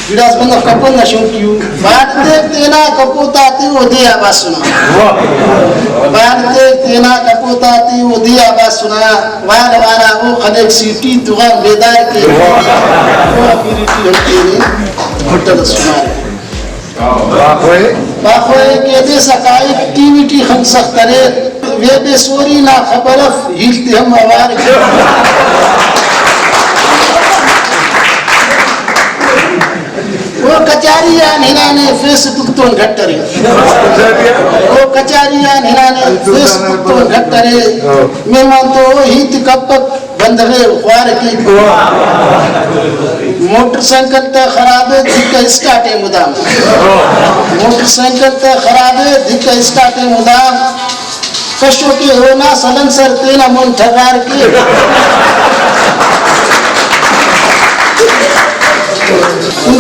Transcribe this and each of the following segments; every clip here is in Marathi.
विराज बंद कपन नशूं क्यों भारते तेना कपूताती ओदी आवाज सुना भारते तेना कपूताती ओदी आवाज सुना वार वारा वो खलेक सीटी दुआ बेदार के वो अमीरिटी होती है होटल सुना बाखोए के दे सकाई टीवीटी हम सख्तरे वे बेसोरी ना खबर हिलते हम आवार वो कचारिया निराने फेसबुक तो घटरे वो कचारिया निराने फेसबुक तो घटरे मेहमान तो हित कपक बंदरे ख्वार की मोटरसाइकिल ते खराब है दिक्कत स्टार्टे मुदाम मोटरसाइकिल ते खराब है दिक्कत स्टार्टे मुदाम कशो के होना सलंसर तेना मन ठगार की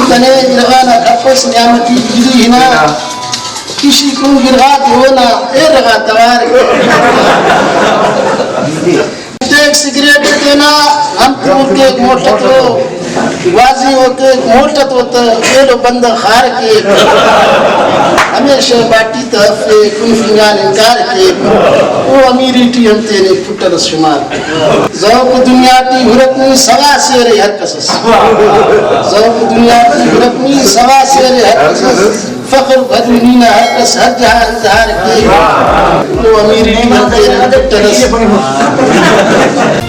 तने गिरगाना कपस न्यामती गिरी हिना किसी को गिरगात होना ए रगा तवार एक सिगरेट देना हम के मोटा तो वाजी होके मोटा तो ये लो बंद खार के हमेशा बाटी तफे कुन फिंगान इनकार के वो अमीरिटी हम तेरे फुटर शुमार ज़ौक़ दुनिया की हुरकनी सवा से रे हर कसस ज़ौक़ दुनिया की हुरकनी सवा से रे हर कसस फख्र भदनी ना हर कस हर जहां इंतहार के वो अमीरिटी हम तेरे फुटर